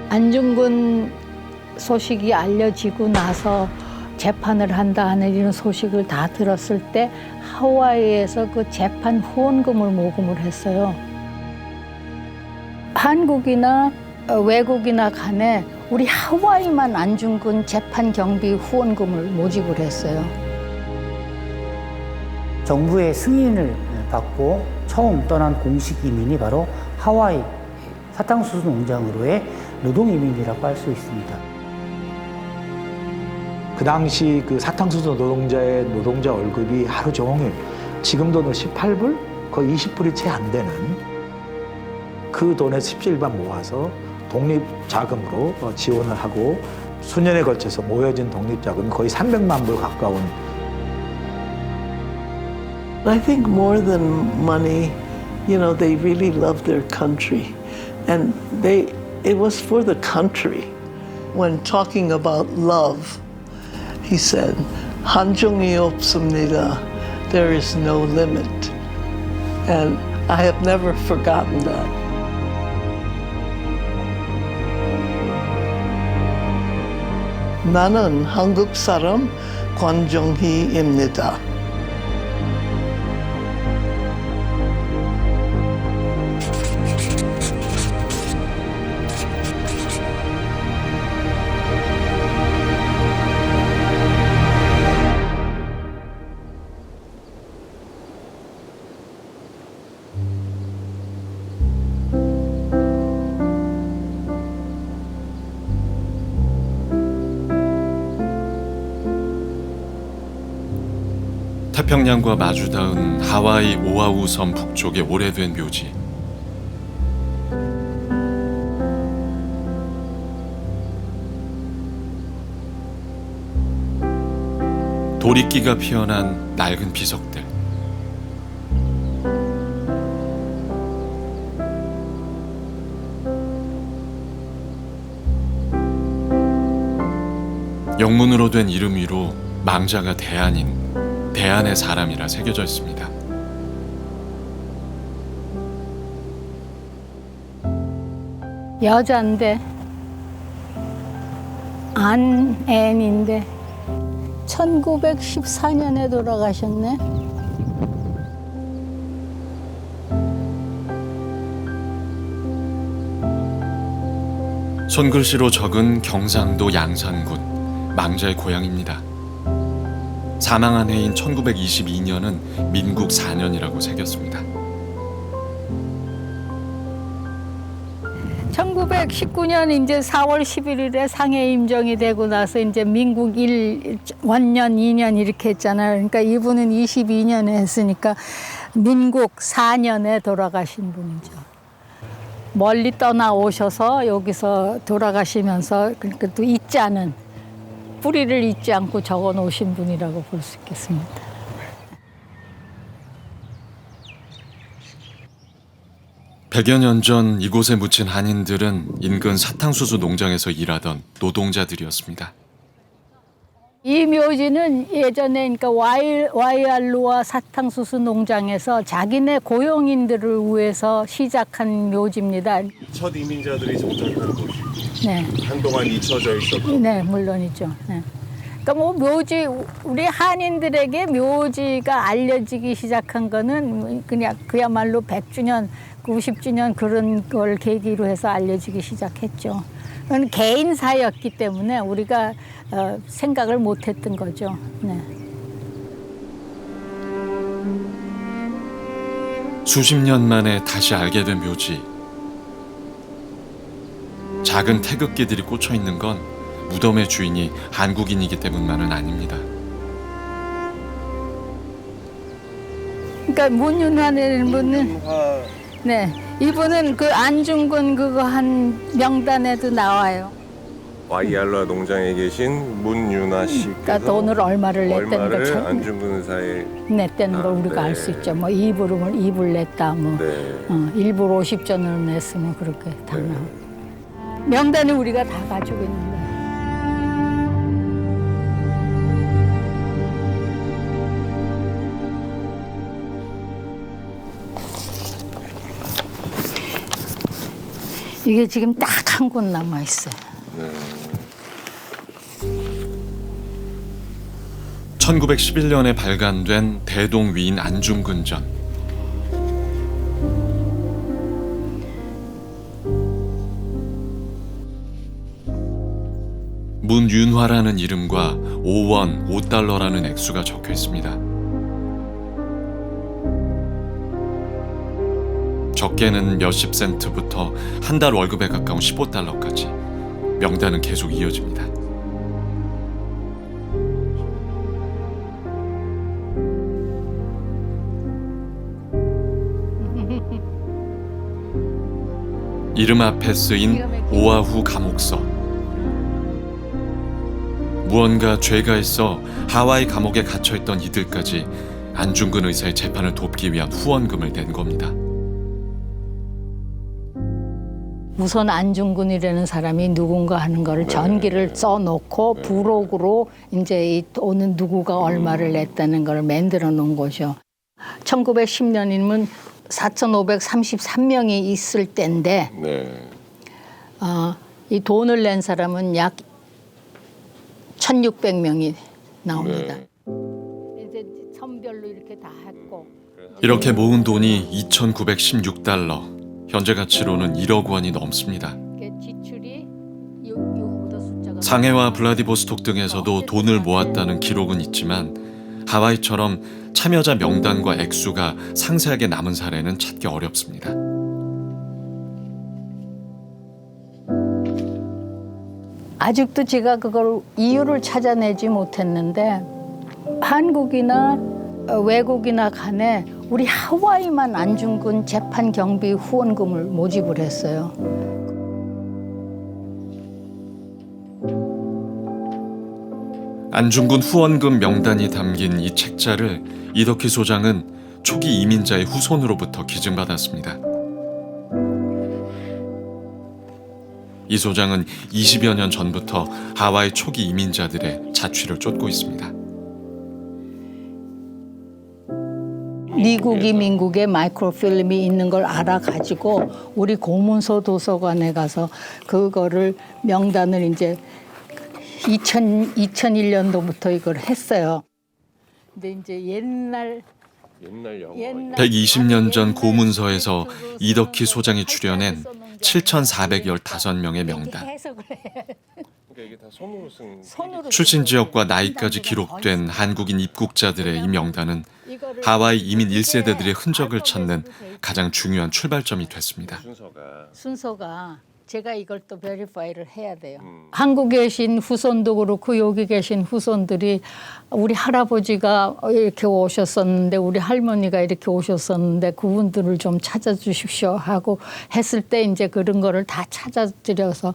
안중근 소식이 알려지고 나서 재판을 한다 하는 이런 소식을 다 들었을 때 하와이에서 그 재판 후원금을 모금을 했어요. 한국이나 외국이나 간에 우리 하와이만 안중근 재판 경비 후원금을 모집을 했어요. 정부의 승인을 받고 처음 떠난 공식 이민이 바로 하와이 사탕수수 농장으로의 노동 이민이라고 할 수 있습니다. 그 당시 그 사탕수수 노동자의 노동자 월급이 하루 종일 지금 돈으로 18불? 거의 20불이 채 안 되는 그 돈에 17반 모아서 독립자금으로 지원을 하고 수년에 걸쳐서 모여진 독립자금이 거의 300만 불 가까운. I think more than money, they really love their country. And it was for the country. When talking about love, he said, 한정이 없습니다. There is no limit. And I have never forgotten that. 나는 한국 사람 권정희입니다. 태평양과 마주 닿은 하와이 오아후 섬 북쪽의 오래된 묘지. 도리끼가 피어난 낡은 비석들. 영문으로 된 이름 위로 망자가 대안의 사람이라 새겨져 있습니다. 여자인데 안앤인데 1914년에 돌아가셨네. 손글씨로 적은 경상도 양산군 망자의 고향입니다. 사망한 해인 1922년은 민국 4년이라고 새겼습니다. 1919년 이제 4월 11일에 상해 임정이 되고 나서 이제 민국 1년, 2년 이렇게 했잖아요. 그러니까 이분은 22년에 했으니까 민국 4년에 돌아가신 분이죠. 멀리 떠나오셔서 여기서 돌아가시면서 그러니까 또 잊지 않은 뿌리를 잊지 않고 적어 놓으신 분이라고 볼 수 있겠습니다. 백여 년 전 이곳에 묻힌 한인들은 인근 사탕수수 농장에서 일하던 노동자들이었습니다. 이 묘지는 예전에 그러니까 와이알루와 사탕수수 농장에서 자기네 고용인들을 위해서 시작한 묘지입니다. 첫 이민자들이 정착한 곳. 네. 한동안 잊혀져 있었고. 네, 물론이죠. 네. 그러니까 뭐 묘지 우리 한인들에게 묘지가 알려지기 시작한 거는 그냥 그야말로 100주년, 90주년 그런 걸 계기로 해서 알려지기 시작했죠. 그건 개인사였기 때문에 우리가 생각을 못했던 거죠. 네. 수십 년 만에 다시 알게 된 묘지. 작은 태극기들이 꽂혀 있는 건 무덤의 주인이 한국인이기 때문만은 아닙니다. 그러니까 문윤화라는 분은 네 이분은 그 안중근 그거 한 명단에도 나와요. 와이알라 농장에 계신 문윤아 씨께서 그러니까 돈을 얼마를 냈다는 걸 얼마를 안중근 의사에 냈다는 걸 우리가 네. 알 수 있죠. 뭐 2불을 냈다, 뭐 네. 1불 50전을 냈으면 그렇게 다 나와. 명단을 우리가 다 가지고 있는 거예요. 이게 지금 딱 한 곳 남아 있어요. 1911년에 발간된 대동 위인 안중근전. 문윤화라는 이름과 5원, 5달러라는 액수가 적혀 있습니다. 적게는 몇십 센트부터 한 달 월급에 가까운 15달러까지 명단은 계속 이어집니다. 이름 앞에 쓰인 오아후 감옥서. 무언가 죄가 있어 하와이 감옥에 갇혀있던 이들까지 안중근 의사의 재판을 돕기 위한 후원금을 낸 겁니다. 우선 안중근이라는 사람이 누군가 하는 거를 전기를 써놓고 부록으로 이제 이 돈은 누구가 얼마를 냈다는 걸 만들어 놓은 거죠. 1910년이면 4,533명이 있을 때인데 이 돈을 낸 사람은 약 1,600명이 나옵니다. 이제 선별로 이렇게 다 했고 이렇게 모은 돈이 2,916달러. 현재 가치로는 1억 원이 넘습니다. 지출이 요거보다 숫자가 상해와 블라디보스톡 등에서도 돈을 모았다는 기록은 있지만 하와이처럼 참여자 명단과 액수가 상세하게 남은 사례는 찾기 어렵습니다. 아직도 제가 그걸 이유를 찾아내지 못했는데 한국이나 외국이나 간에 우리 하와이만 안중근 재판 경비 후원금을 모집을 했어요. 안중근 후원금 명단이 담긴 이 책자를 이덕희 소장은 초기 이민자의 후손으로부터 기증받았습니다. 이 소장은 20여 년 전부터 하와이 초기 이민자들의 자취를 쫓고 있습니다. 미국이 민국에 마이크로필름이 있는 걸 알아가지고 우리 고문서 도서관에 가서 그거를 명단을 이제 2001년도부터 이걸 했어요. 근데 이제 옛날 120년 전 고문서에서 이덕희 소장이 출연한 7,415명의 명단. 이게 다 손으로 쓴 출신 지역과 나이까지 기록된 한국인 입국자들의 이 명단은 하와이 이민 1세대들의 흔적을 찾는 가장 중요한 출발점이 됐습니다. 순서가 제가 이걸 또 베리파이를 해야 돼요. 한국에 계신 후손도 그렇고 여기 계신 후손들이 우리 할아버지가 이렇게 오셨었는데 우리 할머니가 이렇게 오셨었는데 그분들을 좀 찾아주십시오 하고 했을 때 이제 그런 거를 다 찾아드려서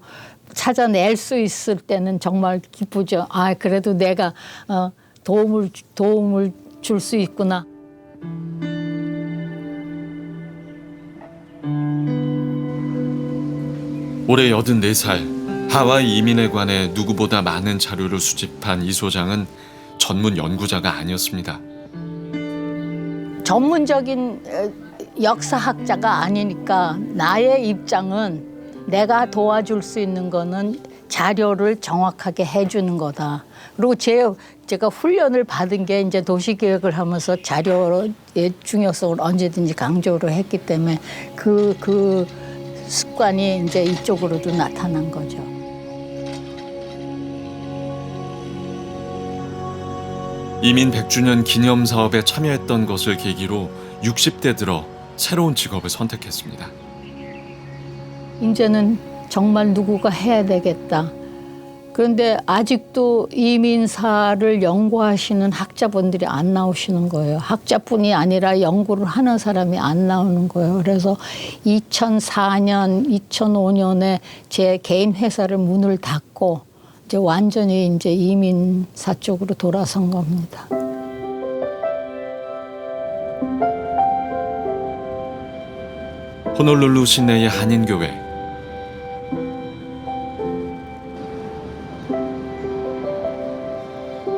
찾아낼 수 있을 때는 정말 기쁘죠. 아 그래도 내가 도움을 줄 수 있구나. 올해 84살 하와이 이민에 관해 누구보다 많은 자료를 수집한 이 소장은 전문 연구자가 아니었습니다. 전문적인 역사학자가 아니니까 나의 입장은 내가 도와줄 수 있는 거는 자료를 정확하게 해주는 거다. 그리고 제가 훈련을 받은 게 이제 도시계획을 하면서 자료의 중요성을 언제든지 강조를 했기 때문에 그 습관이 이제 이쪽으로도 나타난 거죠. 이민 100주년 기념 사업에 참여했던 것을 계기로 60대 들어 새로운 직업을 선택했습니다. 이제는 정말 누구가 해야 되겠다. 그런데 아직도 이민사를 연구하시는 학자분들이 안 나오시는 거예요. 학자뿐이 아니라 연구를 하는 사람이 안 나오는 거예요. 그래서 2004년, 2005년에 제 개인 회사를 문을 닫고 이제 완전히 이제 이민사 쪽으로 돌아선 겁니다. 호놀룰루 시내의 한인교회.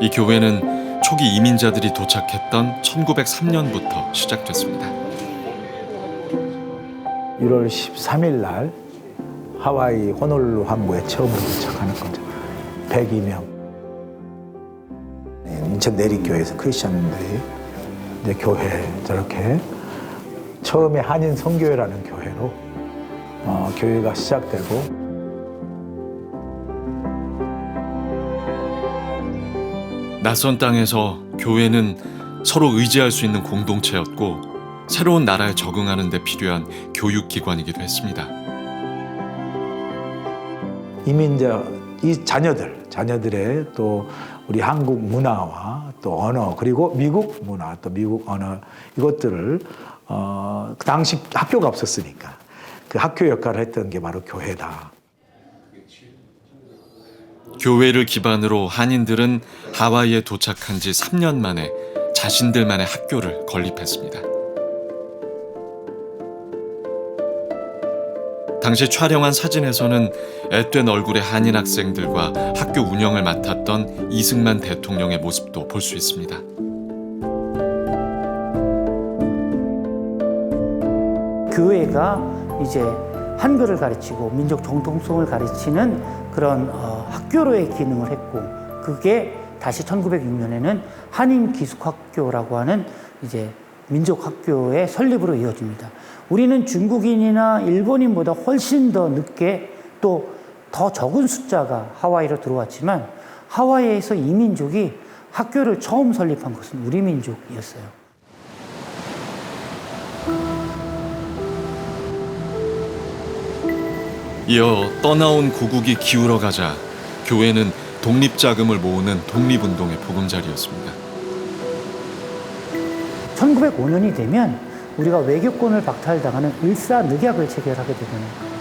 이 교회는 초기 이민자들이 도착했던 1903년부터 시작됐습니다. 1월 13일 날 하와이 호놀룰루 항구에 처음으로 도착하는 거죠. 102명. 인천 내리교회에서 크리스천들이 이제 교회 저렇게 처음에 한인 선교회라는 교회로 교회가 시작되고 낯선 땅에서 교회는 서로 의지할 수 있는 공동체였고 새로운 나라에 적응하는 데 필요한 교육기관이기도 했습니다. 이민자 이 자녀들의 또 우리 한국 문화와 또 언어 그리고 미국 문화 또 미국 언어 이것들을 그 당시 학교가 없었으니까 그 학교 역할을 했던 게 바로 교회다. 교회를 기반으로 한인들은 하와이에 도착한 지 3년 만에 자신들만의 학교를 건립했습니다. 당시 촬영한 사진에서는 앳된 얼굴의 한인 학생들과 학교 운영을 맡았던 이승만 대통령의 모습도 볼 수 있습니다. 교회가 이제 한글을 가르치고 민족 정통성을 가르치는 그런 학교로의 기능을 했고, 그게 다시 1906년에는 한인 기숙학교라고 하는 이제 민족 학교의 설립으로 이어집니다. 우리는 중국인이나 일본인보다 훨씬 더 늦게 또 더 적은 숫자가 하와이로 들어왔지만 하와이에서 이 민족이 학교를 처음 설립한 것은 우리 민족이었어요. 이어 떠나온 고국이 기울어가자 교회는 독립자금을 모으는 독립운동의 보금자리였습니다. 1905년이 되면 우리가 외교권을 박탈당하는 일사늑약을 체결하게 되는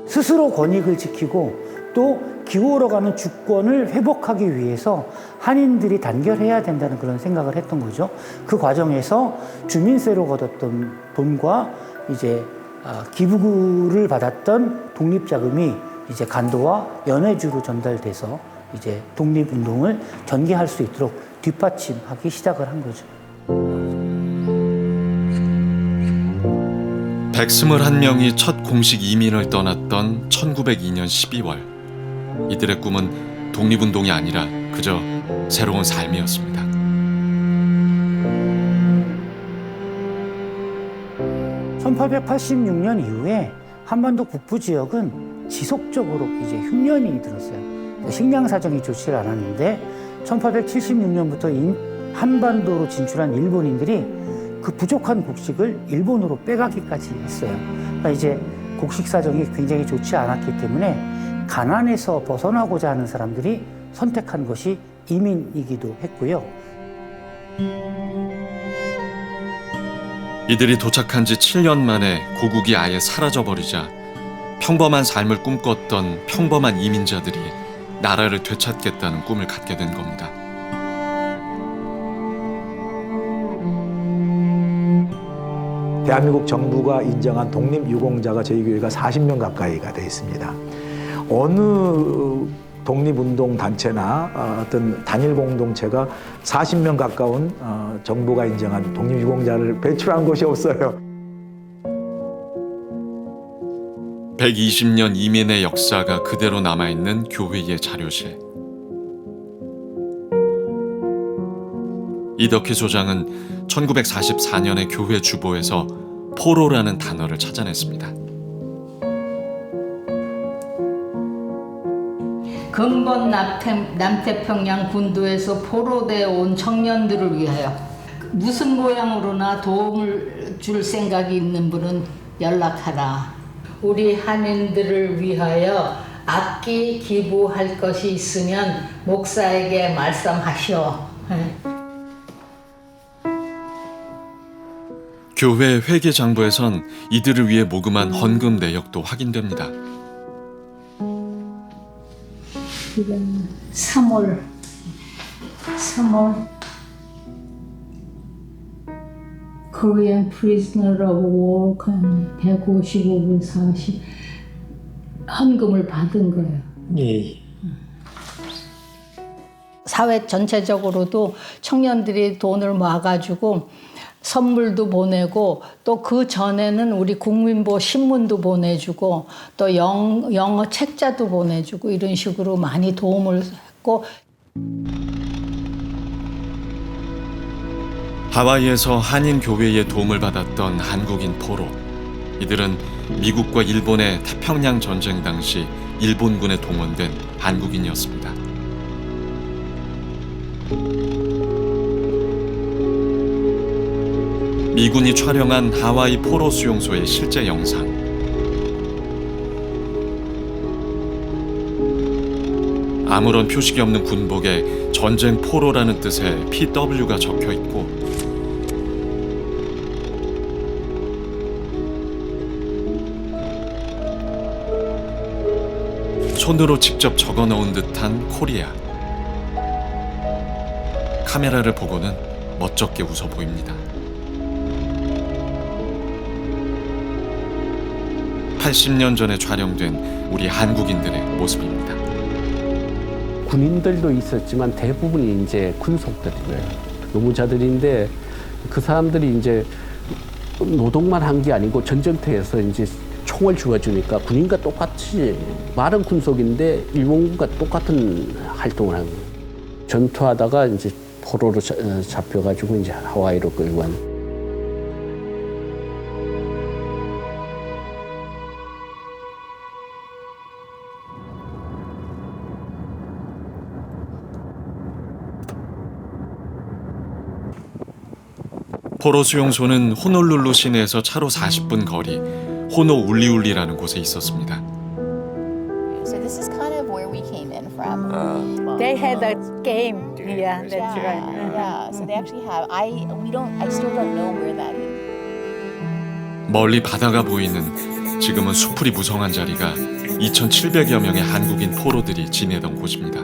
스스로 권익을 지키고 또 기울어가는 주권을 회복하기 위해서 한인들이 단결해야 된다는 그런 생각을 했던 거죠. 그 과정에서 주민세로 거뒀던 돈과 이제 기부를 받았던 독립자금이 이제 간도와 연해주로 전달돼서 이제 독립운동을 전개할 수 있도록 뒷받침하기 시작을 한 거죠. 121명이 첫 공식 이민을 떠났던 1902년 12월. 이들의 꿈은 독립운동이 아니라 그저 새로운 삶이었습니다. (1886년) 이후에 한반도 북부 지역은 지속적으로 이제 흉년이 들었어요. 식량 사정이 좋지 않았는데 1876년부터 한반도로 진출한 일본인들이 그 부족한 곡식을 일본으로 빼가기까지 했어요. 그러니까 이제 곡식 사정이 굉장히 좋지 않았기 때문에 가난에서 벗어나고자 하는 사람들이 선택한 것이 이민이기도 했고요. 이들이 도착한 지 7년 만에 고국이 아예 사라져버리자 평범한 삶을 꿈꿨던 평범한 이민자들이 나라를 되찾겠다는 꿈을 갖게 된 겁니다. 대한민국 정부가 인정한 독립유공자가 저희 교회가 40명 가까이가 돼 있습니다. 어느 독립운동 단체나 어떤 단일 공동체가 40명 가까운 정부가 인정한 독립유공자를 배출한 곳이 없어요. 120년 이민의 역사가 그대로 남아있는 교회의 자료실. 이덕희 소장은 1944년에 교회 주보에서 포로라는 단어를 찾아냈습니다. 근본 남태평양 군도에서 포로되어 온 청년들을 위하여 무슨 모양으로나 도움을 줄 생각이 있는 분은 연락하라. 우리 한인들을 위하여 악기 기부할 것이 있으면 목사에게 말씀하시오. 교회 회계장부에선 이들을 위해 모금한 헌금 내역도 확인됩니다. 이건 3월 Korean Prisoner of War 155불 40 헌금을 받은 거예요. 예. 사회 전체적으로도 청년들이 돈을 모아가지고 선물도 보내고 또 그 전에는 우리 국민보 신문도 보내주고 또 영어 책자도 보내주고 이런 식으로 많이 도움을 했고 하와이에서 한인 교회의 도움을 받았던 한국인 포로. 이들은 미국과 일본의 태평양 전쟁 당시 일본군에 동원된 한국인이었습니다. 미군이 촬영한 하와이 포로 수용소의 실제 영상. 아무런 표식이 없는 군복에 전쟁 포로라는 뜻의 PW가 적혀 있고 손으로 직접 적어 넣은 듯한 코리아. 카메라를 보고는 멋쩍게 웃어 보입니다. 80년 전에 촬영된 우리 한국인들의 모습입니다. 군인들도 있었지만 대부분이 이제 군속들이고요. 노무자들인데 그 사람들이 이제 노동만 한 게 아니고 전쟁터에서 이제 총을 주어주니까 군인과 똑같이 말은 군속인데 일본군과 똑같은 활동을 하는 거예요. 전투하다가 이제 포로로 잡혀가지고 이제 하와이로 끌고 간. 포로 수용소는 호놀룰루 시내에서 차로 40분 거리 호노울리울리라는 곳에 있었습니다. So this is kind of where we came in from. They had a game. Yeah, that's Yeah, right. yeah. So they actually have. I still don't know where that is. 멀리 바다가 보이는 지금은 수풀이 무성한 자리가 2,700여 명의 한국인 포로들이 지내던 곳입니다.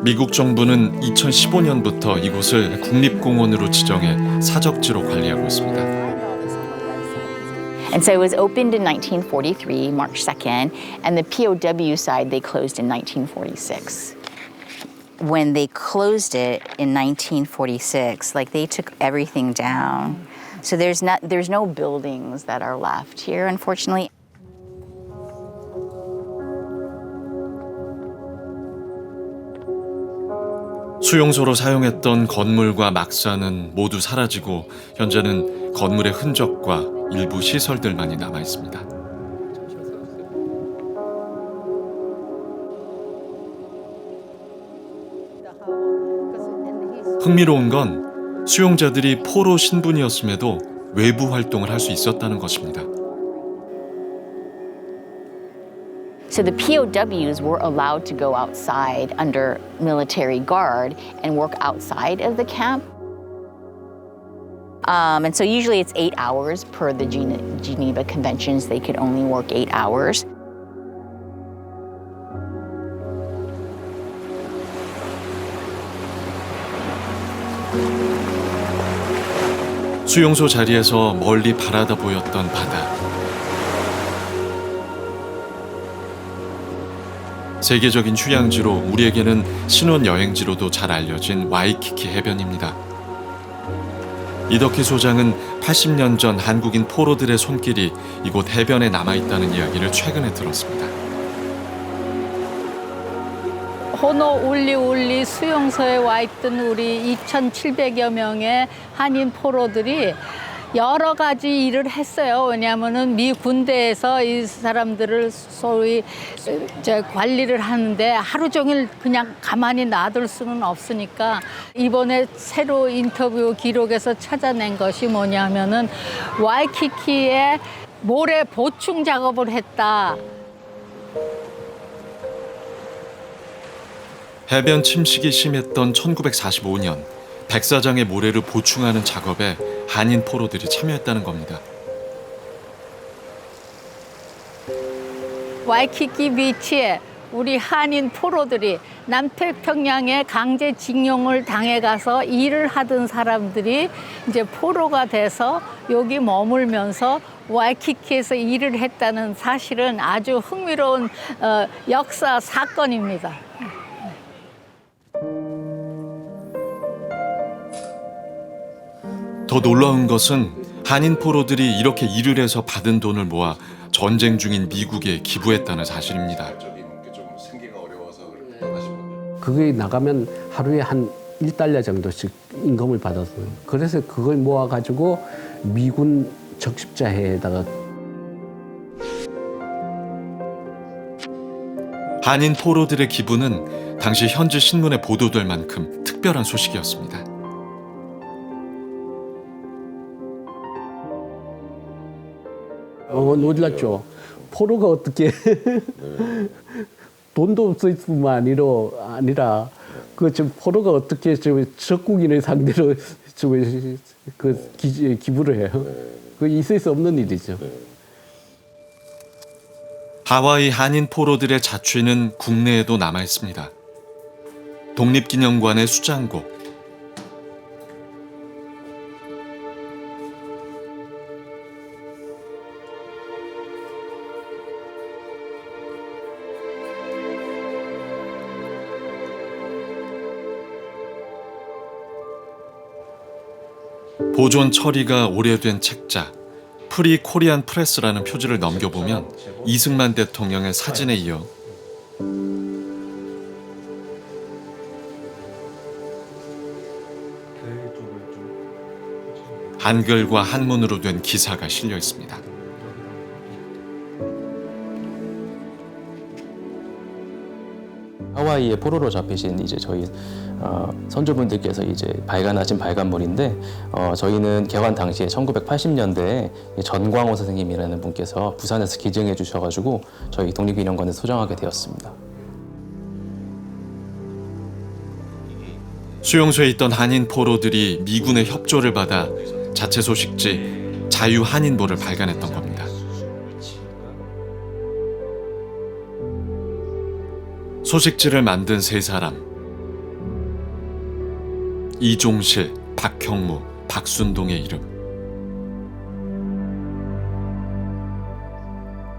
미국 정부는 2015년부터 이곳을 국립공원으로 지정해 사적지로 관리하고 있습니다. And so it was opened in 1943, March 2nd, and the POW side they closed in 1946. When they closed it in 1946, like they took everything down. So there's no buildings that are left here, unfortunately. 수용소로 사용했던 건물과 막사는 모두 사라지고 현재는 건물의 흔적과 일부 시설들만이 남아 있습니다. 흥미로운 건 수용자들이 포로 신분이었음에도 외부 활동을 할 수 있었다는 것입니다. So the POWs were allowed to go outside under military guard and work outside of the camp. And so usually it's 8 hours per the Geneva Conventions. They could only work 8 hours. 수용소 자리에서 멀리 바라다 보였던 바다. 세계적인 휴양지로 우리에게는 신혼여행지로도 잘 알려진 와이키키 해변입니다. 이덕희 소장은 80년 전 한국인 포로들의 손길이 이곳 해변에 남아있다는 이야기를 최근에 들었습니다. 호노울리울리 수용소에 와 있던 우리 2,700여 명의 한인 포로들이 여러 가지 일을 했어요. 왜냐하면은 미 군대에서 이 사람들을 소위 관리를 하는데 하루 종일 그냥 가만히 놔둘 수는 없으니까 이번에 새로 인터뷰 기록에서 찾아낸 것이 뭐냐면은 와이키키에 모래 보충 작업을 했다. 해변 침식이 심했던 1945년 백사장의 모래를 보충하는 작업에 한인 포로들이 참여했다는 겁니다. 와이키키 비치에 우리 한인 포로들이 남태평양에 강제징용을 당해가서 일을 하던 사람들이 이제 포로가 돼서 여기 머물면서 와이키키에서 일을 했다는 사실은 아주 흥미로운 역사 사건입니다. 더 놀라운 것은 한인 포로들이 이렇게 일을 해서 받은 돈을 모아 전쟁 중인 미국에 기부했다는 사실입니다. 그게 나가면 하루에 한 1달러 정도씩 임금을 받았어요. 그래서 그걸 모아가지고 미군 적십자회에다가. 한인 포로들의 기부는 당시 현지 신문에 보도될 만큼 특별한 소식이었습니다. 놀랐죠. 포로가 어떻게 돈도 없을 뿐만 아니라 포로가 어떻게 적국인을 상대로 기부를 해요. 그 있을 수 없는 일이죠. 하와이 한인 포로들의 자취는 국내에도 남아 있습니다. 독립기념관의 수장고, 보존 처리가 오래된 책자, 프리 코리안 프레스라는 표지를 넘겨보면 이승만 대통령의 사진에 이어 한글과 한문으로 된 기사가 실려 있습니다. 하와이에 포로로 잡히신 이제 저희 선조분들께서 이제 발간하신 발간물인데 저희는 개관 당시에 1980년대에 전광호 선생님이라는 분께서 부산에서 기증해 주셔가지고 저희 독립기념관에 소장하게 되었습니다. 수용소에 있던 한인 포로들이 미군의 협조를 받아 자체 소식지 자유한인보를 발간했던 겁니다. 소식지를 만든 세 사람, 이종실, 박형무, 박순동의 이름.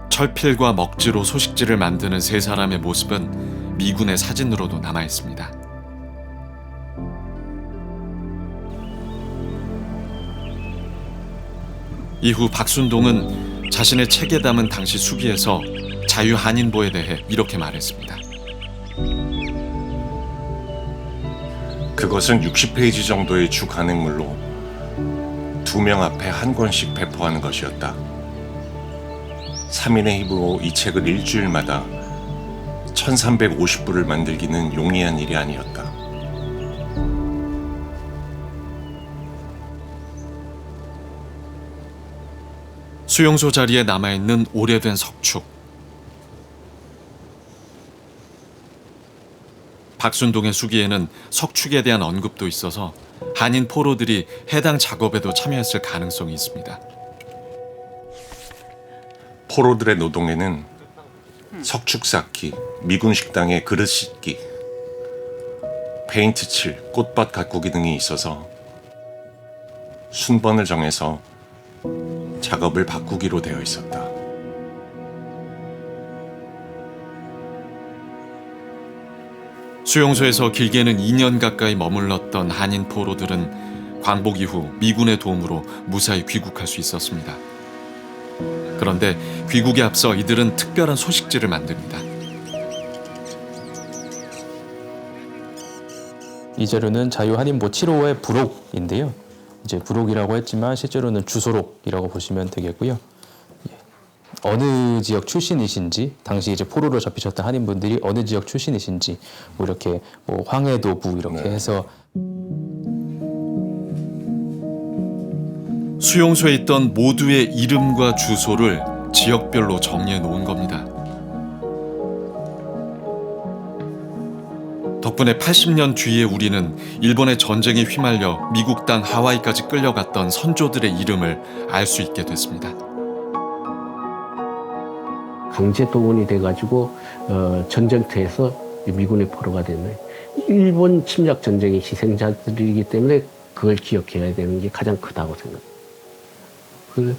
철필과 먹지로 소식지를 만드는 세 사람의 모습은 미군의 사진으로도 남아 있습니다. 이후 박순동은 자신의 책에 담은 당시 수기에서 자유한인보에 대해 이렇게 말했습니다. 그것은 60페이지 정도의 주 간행물로 2명 앞에 한 권씩 배포하는 것이었다. 3인의 힘으로 이 책을 일주일마다 1350부를 만들기는 용이한 일이 아니었다. 수용소 자리에 남아있는 오래된 석축. 박순동의 수기에는 석축에 대한 언급도 있어서 한인 포로들이 해당 작업에도 참여했을 가능성이 있습니다. 포로들의 노동에는 석축 쌓기, 미군 식당의 그릇 씻기, 페인트 칠, 꽃밭 가꾸기 등이 있어서 순번을 정해서 작업을 바꾸기로 되어 있었다. 수용소에서 길게는 2년 가까이 머물렀던 한인 포로들은 광복 이후 미군의 도움으로 무사히 귀국할 수 있었습니다. 그런데 귀국에 앞서 이들은 특별한 소식지를 만듭니다. 이 자료는 자유한인보 7호의 부록인데요. 이제 부록이라고 했지만 실제로는 주소록이라고 보시면 되겠고요. 어느 지역 출신이신지, 당시 이제 포로로 잡히셨던 한인분들이 어느 지역 출신이신지, 뭐 이렇게 뭐 황해도부 이렇게 해서 수용소에 있던 모두의 이름과 주소를 지역별로 정리해 놓은 겁니다. 덕분에 80년 뒤에 우리는 일본의 전쟁에 휘말려 미국 땅 하와이까지 끌려갔던 선조들의 이름을 알 수 있게 됐습니다. 강제 동원이 돼가지고 전쟁터에서 미군의 포로가 됐네. 일본 침략 전쟁의 희생자들이기 때문에 그걸 기억해야 되는 게 가장 크다고 생각해요.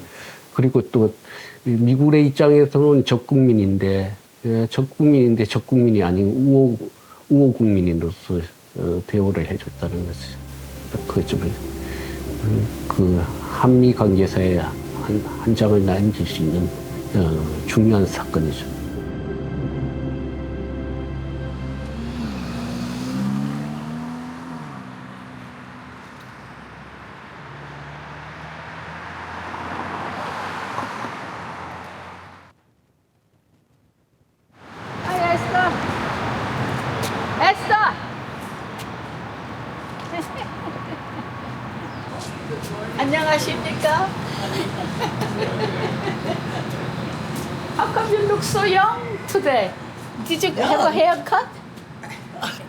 그리고 또 미군의 입장에서는 적국민인데 적국민이 아닌 우호 국민으로서 대우를 해줬다는 것이 그 한미 관계사의 한 장을 남길 수 있는 중요한 사건이죠. 안녕하십니까? How come you look so young today? Did you have a haircut?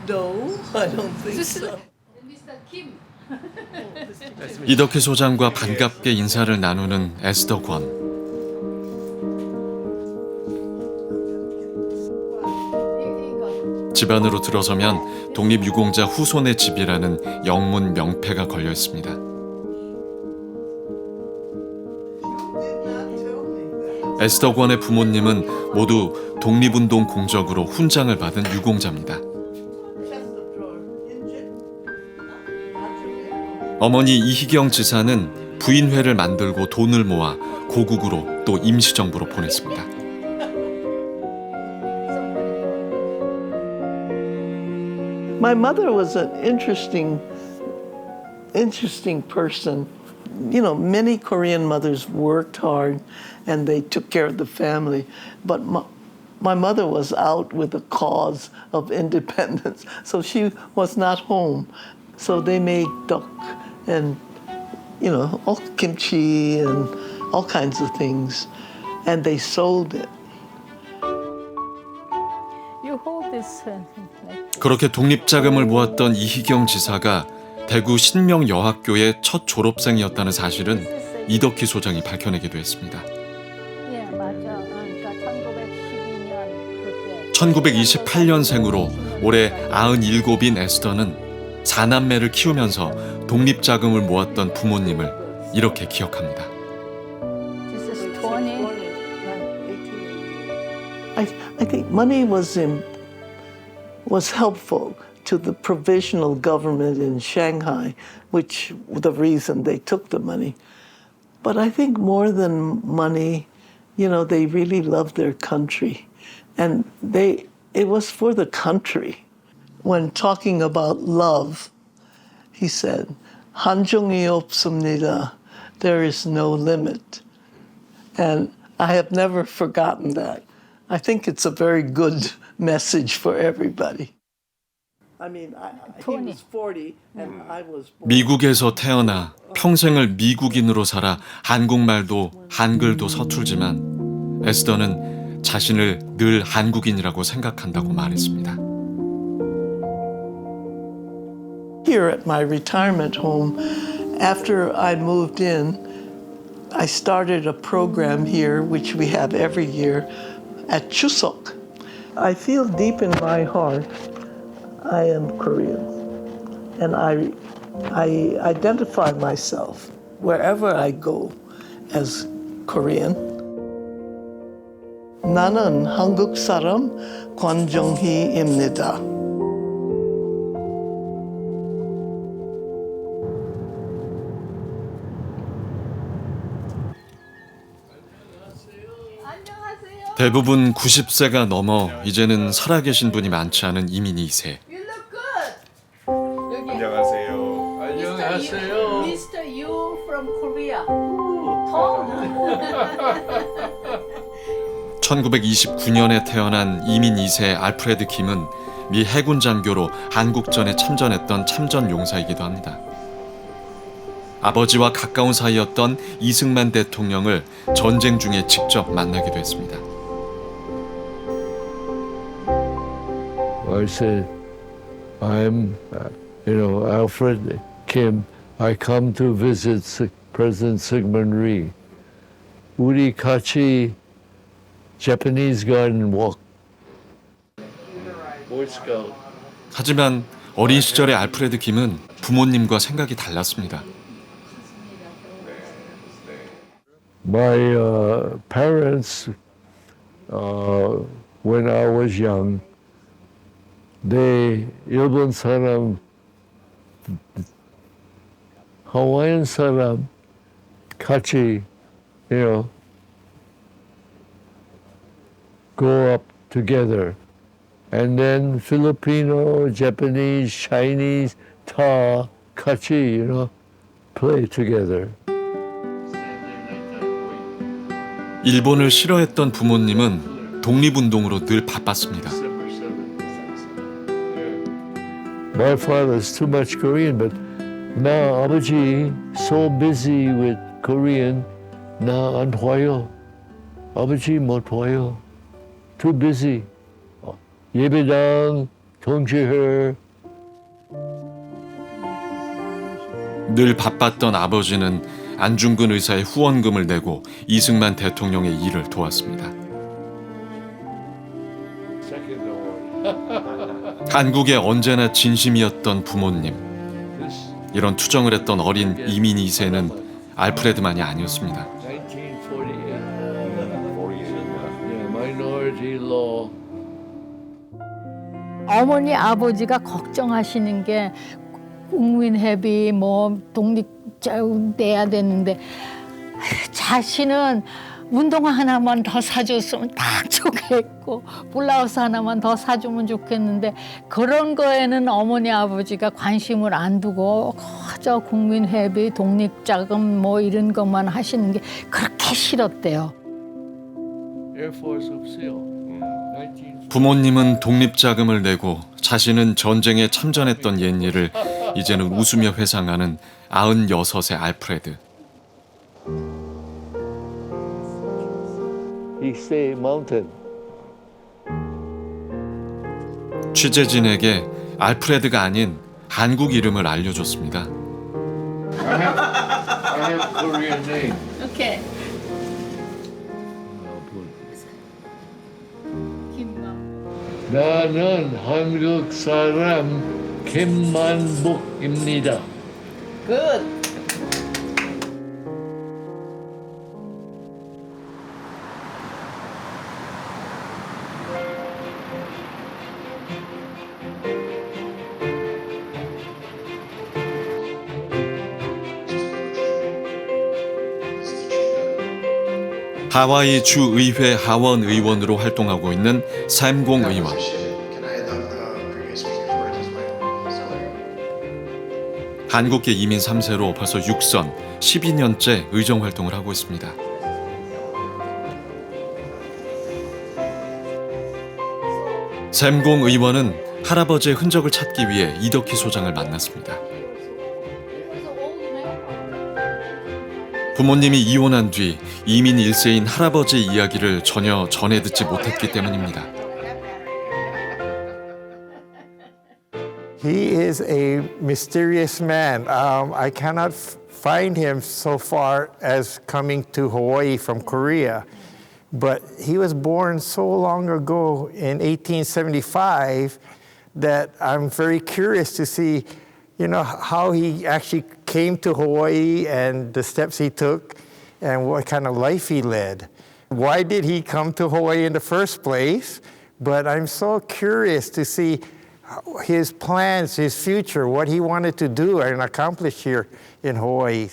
No, I don't think so. Mr. Kim. 이덕희 소장과 반갑게 인사를 나누는 에스더 권. 집 안으로 들어서면 독립유공자 후손의 집이라는 영문 명패가 걸려 있습니다. 에스더 권의 부모님은 모두 독립운동 공적으로 훈장을 받은 유공자입니다. 어머니 이희경 지사는 부인회를 만들고 돈을 모아 고국으로 또 임시정부로 보냈습니다. My mother was an interesting person. You know, many Korean mothers worked hard and they took care of the family, but my mother was out with the cause of independence, so she was not home. So they made duck and, you know, all kimchi and all kinds of things, and they sold it. You hold this. 그렇게 독립자금을 모았던 이희경 지사가 대구 신명여학교의 첫 졸업생이었다는 사실은 이덕희 소장이 밝혀내기도 했습니다. 예, 맞아. 그러니까 1912년 그때. 1928년생으로 올해 97인 에스더는 4남매를 키우면서 독립자금을 모았던 부모님을 이렇게 기억합니다. This is 20. I think money was helpful to the provisional government in Shanghai, which was the reason they took the money. But I think more than money, you know, they really loved their country. And it was for the country. When talking about love, he said, 한정이 없습니다. There is no limit. And I have never forgotten that. I think it's a very good message for everybody. I mean, he was 40 and I was born. 미국에서 태어나 평생을 미국인으로 살아 한국말도 한글도 서툴지만 에스더는 자신을 늘 한국인이라고 생각한다고 말했습니다. Here at my retirement home, after I moved in, I started a program here, which we have every year, at Chuseok. I feel deep in my heart I am Korean, and I identify myself wherever I go as Korean. 나는 한국 사람 권정희입니다. 대부분 90세가 넘어 이제는 살아계신 분이 많지 않은 이민 2세. You look good. 안녕하세요. Mr. Yu (1929년에) 태어난 이민 2세 알프레드 김은 미 해군 장교로 한국전에 참전했던 참전 용사이기도 합니다. 아버지와 가까운 사이였던 이승만 대통령을 전쟁 중에 직접 만나기도 했습니다. I said, I'm, Alfred Kim. I come to visit President Syngman Rhee. 우리 같이 Japanese Garden Walk. Boy Scout. 하지만 어린 시절의 알프레드 김은 부모님과 생각이 달랐습니다. My parents, when I was young, 일본 사람, Hawaiian 사람 같이, grow up together. And then Filipino, Japanese, Chinese, 다 같이, play together. 일본을 싫어했던 부모님은 독립운동으로 늘 바빴습니다. My father's too much Korean, but now 아버지 so busy with Korean, 나 안 와요. 아버지 못 와요. Too busy. 예배당, 동지회. 늘 바빴던 아버지는 안중근 의사의 후원금을 내고 이승만 대통령의 일을 도왔습니다. 한국에 언제나 진심이었던 부모님. 이런 투정을 했던 어린 이민 2세는 알프레드만이 아니었습니다. 어머니 아버지가 걱정하시는 게 국민회비 독립자금 내야 되는데 자신은 운동화 하나만 더 사줬으면 딱 좋겠고 블라우스 하나만 더 사주면 좋겠는데 그런 거에는 어머니 아버지가 관심을 안 두고 그저 국민회비 독립자금 이런 것만 하시는 게 그렇게 싫었대요. 부모님은 독립자금을 내고 자신은 전쟁에 참전했던 옛일을 이제는 웃으며 회상하는 96의 알프레드. 취재진에게 알프레드가 아닌 한국 이름을 알려줬습니다. 오케이. 나는 한국 사람 김만복입니다. 굿. 하와이 주의회 하원 의원으로 활동하고 있는 샘공 의원. 한국계 이민 3세로 벌써 6선 12년째 의정 활동을 하고 있습니다. 샘공 의원은 할아버지의 흔적을 찾기 위해 이덕희 소장을 만났습니다. 부모님이 이혼한 뒤 이민 1세인 할아버지의 이야기를 전혀 전해 듣지 못했기 때문입니다. He is a mysterious man. I cannot find him so far as coming to Hawaii from Korea. But he was born so long ago in 1875 that I'm very curious to see, how he actually came to Hawaii and the steps he took and what kind of life he led. Why did he come to Hawaii in the first place? But I'm so curious to see his plans, his future, what he wanted to do and accomplish here in Hawaii.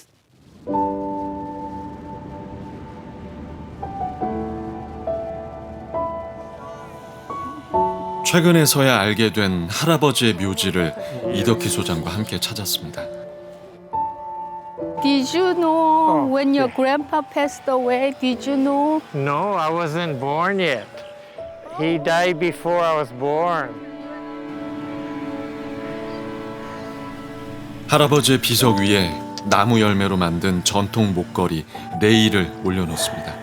최근에서야 알게 된 할아버지의 묘지를 이덕희 소장과 함께 찾았습니다. Did you know Oh, when your yeah. grandpa passed away? Did you know? No, I wasn't born yet. He died before I was born. 할아버지의 비석 위에 나무 열매로 만든 전통 목걸이 레이를 올려놓습니다.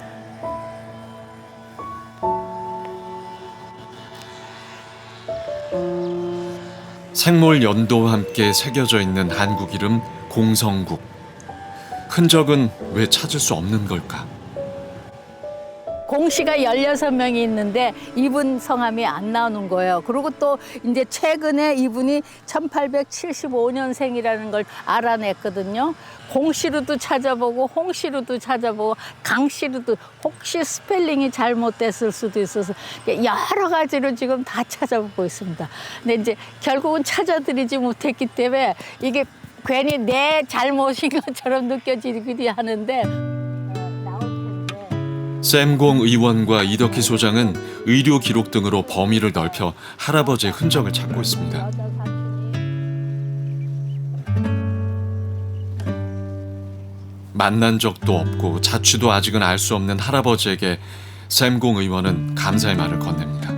생몰 연도와 함께 새겨져 있는 한국 이름 공성국. 흔적은 왜 찾을 수 없는 걸까? 공씨가 16명이 있는데 이분 성함이 안 나오는 거예요. 그리고 또 이제 최근에 이분이 1875년생이라는 걸 알아냈거든요. 공씨로도 찾아보고 홍씨로도 찾아보고 강씨로도 혹시 스펠링이 잘못됐을 수도 있어서 여러 가지로 지금 다 찾아보고 있습니다. 근데 이제 결국은 찾아드리지 못했기 때문에 이게 괜히 내 잘못인 것처럼 느껴지기도 하는데 샘공 의원과 이덕희 소장은 의료 기록 등으로 범위를 넓혀 할아버지의 흔적을 찾고 있습니다. 만난 적도 없고 자취도 아직은 알 수 없는 할아버지에게 샘공 의원은 감사의 말을 건넵니다.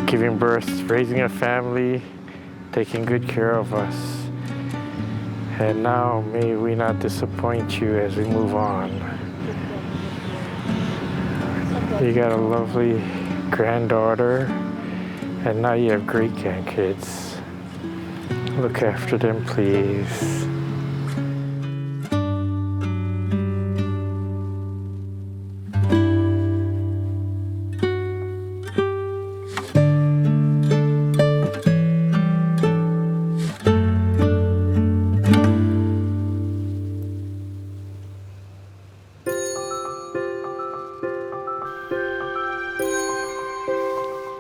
Giving birth, raising a family, taking good care of us. And now may we not disappoint you as we move on. You got a lovely granddaughter, and now you have great grandkids. Look after them, please.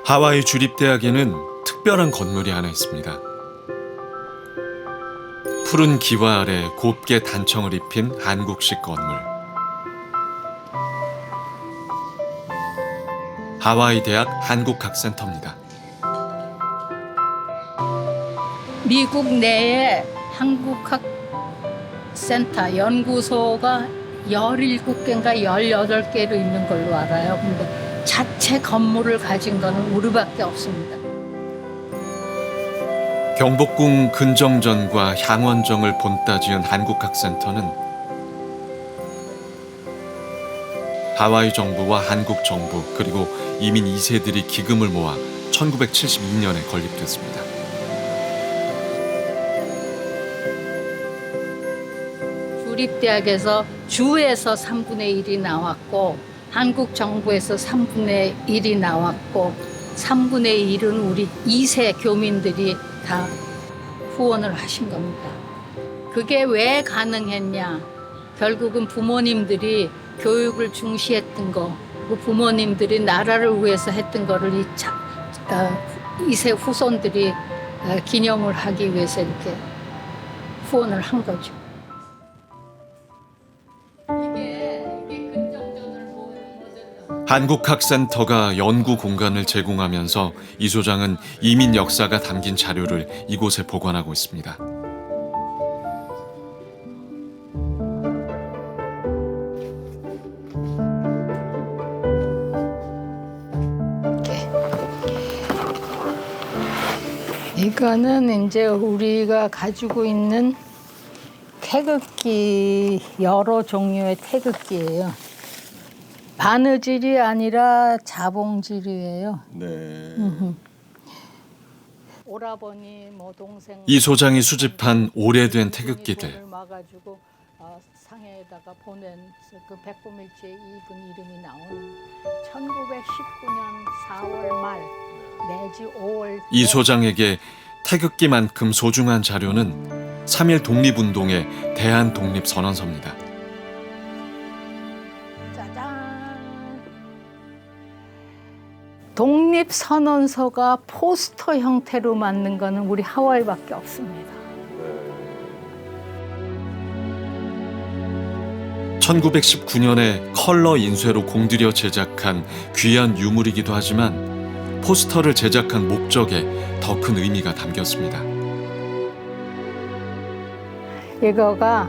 하와이 주립대학에는 특별한 건물이 하나 있습니다. 푸른 기와 아래 곱게 단청을 입힌 한국식 건물. 하와이 대학 한국학센터입니다. 미국 내에 한국학 센터 연구소가 17개인가 18개로 있는 걸로 알아요. 근데 자체 건물을 가진 거는 우리밖에 없습니다. 경복궁 근정전과 향원정을 본따 지은 한국학센터는 하와이 정부와 한국 정부 그리고 이민 2세들이 기금을 모아 1972년에 건립됐습니다. 주립대학에서 주에서 3분의 1이 나왔고 한국 정부에서 3분의 1이 나왔고 3분의 1은 우리 2세 교민들이 다 후원을 하신 겁니다. 그게 왜 가능했냐? 결국은 부모님들이 교육을 중시했던 거, 그 부모님들이 나라를 위해서 했던 거를 이 2세 후손들이 기념을 하기 위해서 이렇게 후원을 한 거죠. 한국학센터가 연구 공간을 제공하면서 이 소장은 이민 역사가 담긴 자료를 이곳에 보관하고 있습니다. 이거는 이제 우리가 가지고 있는 태극기, 여러 종류의 태극기예요. 바느질이 아니라 자봉질이에요. 네. 오라버니, 뭐 동생. 이 소장이 수집한 오래된 태극기들. 막아주고 상해에다가 보낸 그 백범일지에 이분 이름이 나온 1919년 4월 말 내지 5월. 이 소장에게 태극기만큼 소중한 자료는 3.1 독립운동의 대한독립선언서입니다. 독립선언서가 포스터 형태로 만든 거는 우리 하와이밖에 없습니다. 1919년에 컬러 인쇄로 공들여 제작한 귀한 유물이기도 하지만 포스터를 제작한 목적에 더 큰 의미가 담겼습니다. 이거가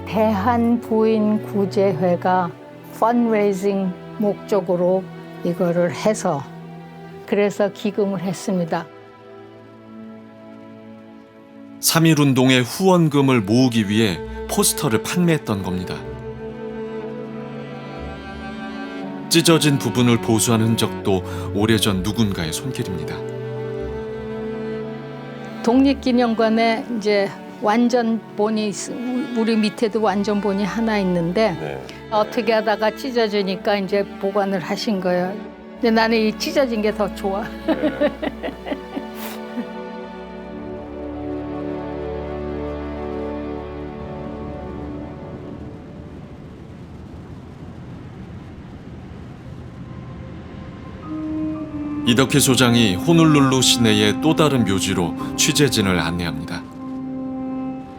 대한부인구제회가 펀레이징 목적으로 이거를 해서 그래서 기금을 했습니다. 3.1운동의 후원금을 모으기 위해 포스터를 판매했던 겁니다. 찢어진 부분을 보수한 흔적도 오래전 누군가의 손길입니다. 독립기념관에 이제 완전본이 우리 밑에도 완전본이 하나 있는데 네. 어떻게 하다가 찢어지니까 이제 보관을 하신 거예요. 근데 나는 이 찢어진 게 더 좋아. 이덕희 소장이 호놀룰루 시내의 또 다른 묘지로 취재진을 안내합니다.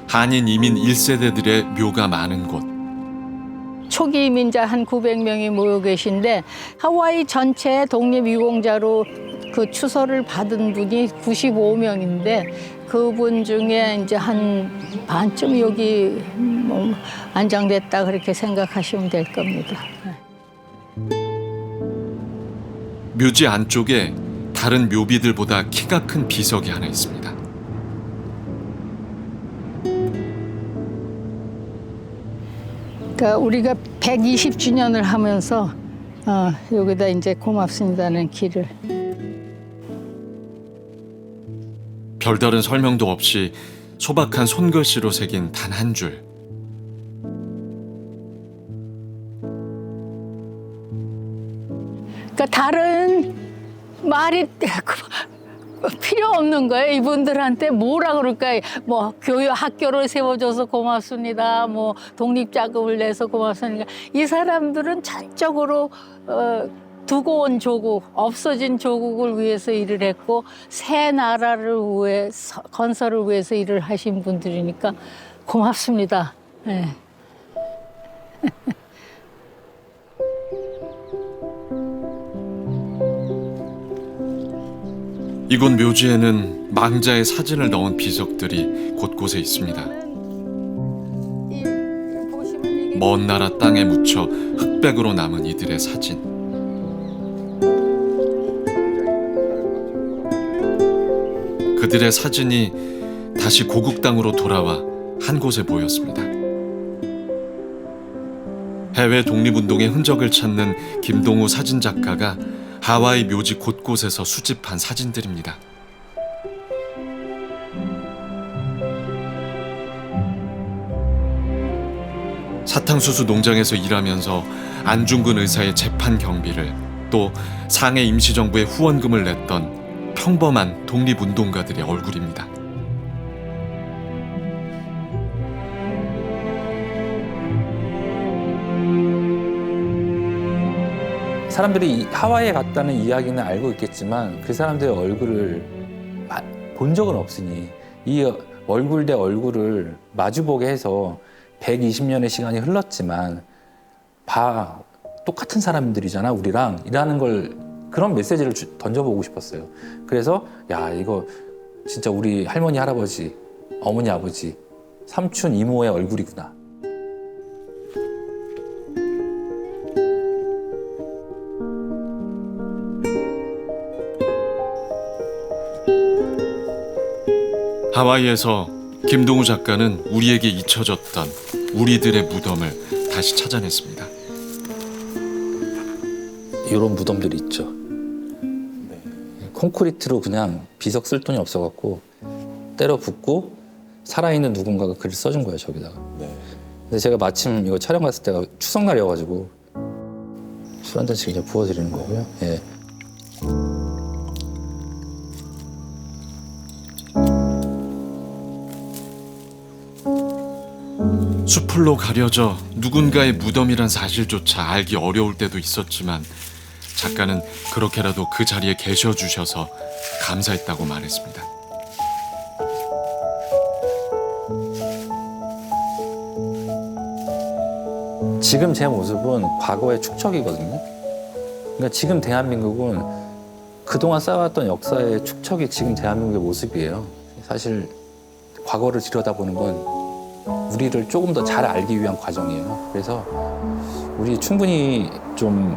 한인 이민 1세대들의 묘가 많은 곳. 초기 이민자 한 900명이 모여 계신데 하와이 전체 독립유공자로 그 추서를 받은 분이 95명인데 그분 중에 이제 한 반쯤 여기 뭐 안장됐다 그렇게 생각하시면 될 겁니다. 묘지 안쪽에 다른 묘비들보다 키가 큰 비석이 하나 있습니다. 그러니까 우리가 120주년을 하면서 여기다 이제 고맙습니다는 길을. 별다른 설명도 없이 소박한 손글씨로 새긴 단 한 줄. 그러니까 다른 말이 필요 없는 거예요. 이분들한테 뭐라 그럴까요? 뭐 학교를 세워줘서 고맙습니다. 뭐 독립자금을 내서 고맙습니다. 이 사람들은 전적으로 두고 온 조국, 없어진 조국을 위해서 일을 했고 새 나라를 위해서, 건설을 위해서 일을 하신 분들이니까 고맙습니다. 네. 이곳 묘지에는 망자의 사진을 넣은 비석들이 곳곳에 있습니다. 먼 나라 땅에 묻혀 흑백으로 남은 이들의 사진. 그들의 사진이 다시 고국 땅으로 돌아와 한 곳에 모였습니다. 해외 독립운동의 흔적을 찾는 김동우 사진작가가 하와이 묘지 곳곳에서 수집한 사진들입니다. 사탕수수 농장에서 일하면서 안중근 의사의 재판 경비를 또 상해 임시정부에 후원금을 냈던 평범한 독립운동가들의 얼굴입니다. 사람들이 하와이에 갔다는 이야기는 알고 있겠지만 그 사람들의 얼굴을 본 적은 없으니 이 얼굴 대 얼굴을 마주보게 해서 120년의 시간이 흘렀지만 똑같은 사람들이잖아 우리랑 이라는 걸 그런 메시지를 던져보고 싶었어요. 그래서 야 이거 진짜 우리 할머니 할아버지 어머니 아버지 삼촌 이모의 얼굴이구나. 하와이에서 김동우 작가는 우리에게 잊혀졌던 우리들의 무덤을 다시 찾아냈습니다. 이런 무덤들이 있죠. 콘크리트로 그냥 비석 쓸 돈이 없어갖고 때려 붓고 살아있는 누군가가 글을 써준 거예요 저기다가. 근데 제가 마침 이거 촬영 갔을 때가 추석날이어가지고 술 한 잔씩 이제 부어드리는 거고요. 예. 수풀로 가려져 누군가의 무덤이란 사실조차 알기 어려울 때도 있었지만 작가는 그렇게라도 그 자리에 계셔주셔서 감사했다고 말했습니다. 지금 제 모습은 과거의 축적이거든요. 그러니까 지금 대한민국은 그동안 쌓아왔던 역사의 축적이 지금 대한민국의 모습이에요. 사실 과거를 들여다보는 건 우리를 조금 더 잘 알기 위한 과정이에요. 그래서 우리 충분히 좀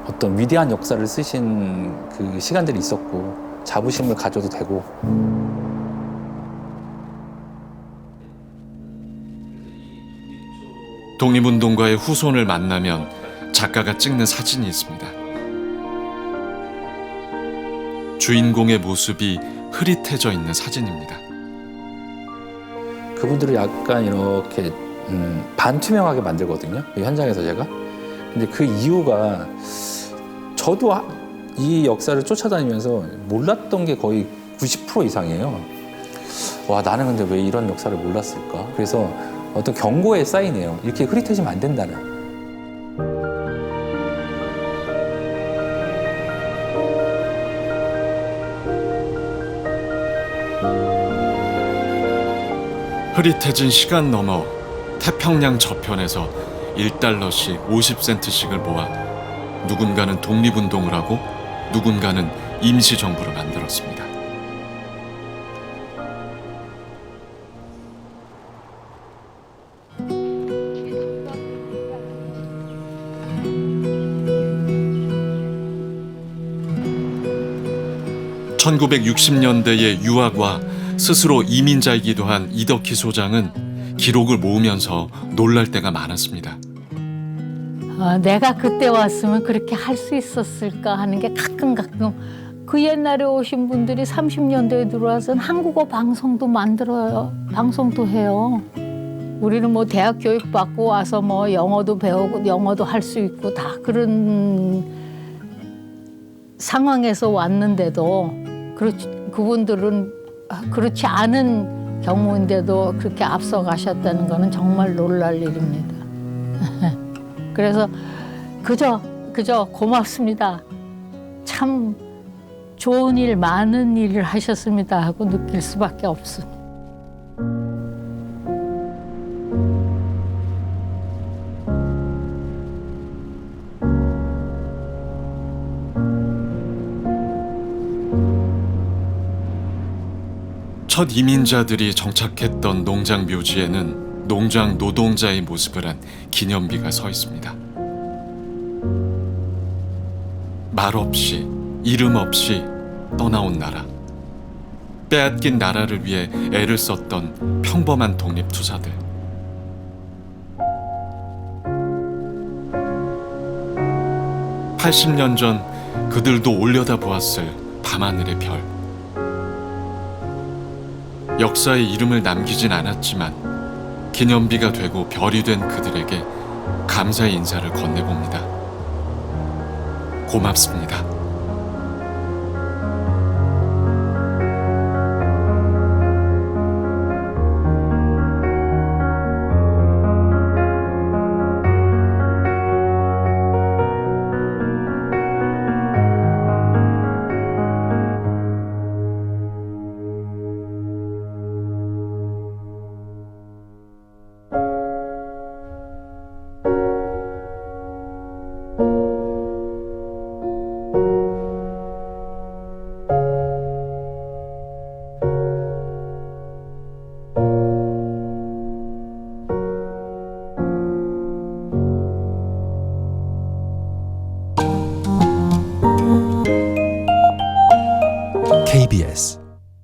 어떤 위대한 역사를 쓰신 그 시간들이 있었고 자부심을 가져도 되고. 독립운동가의 후손을 만나면 작가가 찍는 사진이 있습니다. 주인공의 모습이 흐릿해져 있는 사진입니다. 그분들을 약간 이렇게 반투명하게 만들거든요. 이 현장에서 제가. 근데 그 이유가 저도 이 역사를 쫓아다니면서 몰랐던 게 거의 90% 이상이에요. 와, 나는 근데 왜 이런 역사를 몰랐을까? 그래서 어떤 경고의 사인이에요. 이렇게 흐릿해지면 안 된다는. 흐릿해진 시간 너머 태평양 저편에서 1달러씩 50센트씩을 모아 누군가는 독립운동을 하고 누군가는 임시정부를 만들었습니다. (1960년대의) 유학과 스스로 이민자이기도 한 이덕희 소장은 기록을 모으면서 놀랄 때가 많았습니다. 내가 그때 왔으면 그렇게 할 수 있었을까 하는 게 가끔 그 옛날에 오신 분들이 30년대에 들어와서는 한국어 방송도 만들어요. 방송도 해요. 우리는 뭐 대학 교육 받고 와서 뭐 영어도 배우고 영어도 할 수 있고 다 그런 상황에서 왔는데도 그분들은 그렇지 않은 경우인데도 그렇게 앞서가셨다는 거는 정말 놀랄 일입니다. 그래서 그저 고맙습니다. 참 좋은 일, 많은 일을 하셨습니다 하고 느낄 수밖에 없습니다. 첫 이민자들이 정착했던 농장 묘지에는 농장 노동자의 모습을 한 기념비가 서 있습니다. 말 없이 이름 없이 떠나온 나라, 빼앗긴 나라를 위해 애를 썼던 평범한 독립투사들. (80년) 전 그들도 올려다보았을 밤하늘의 별. 역사의 이름을 남기진 않았지만 기념비가 되고 별이 된 그들에게 감사의 인사를 건네봅니다. 고맙습니다.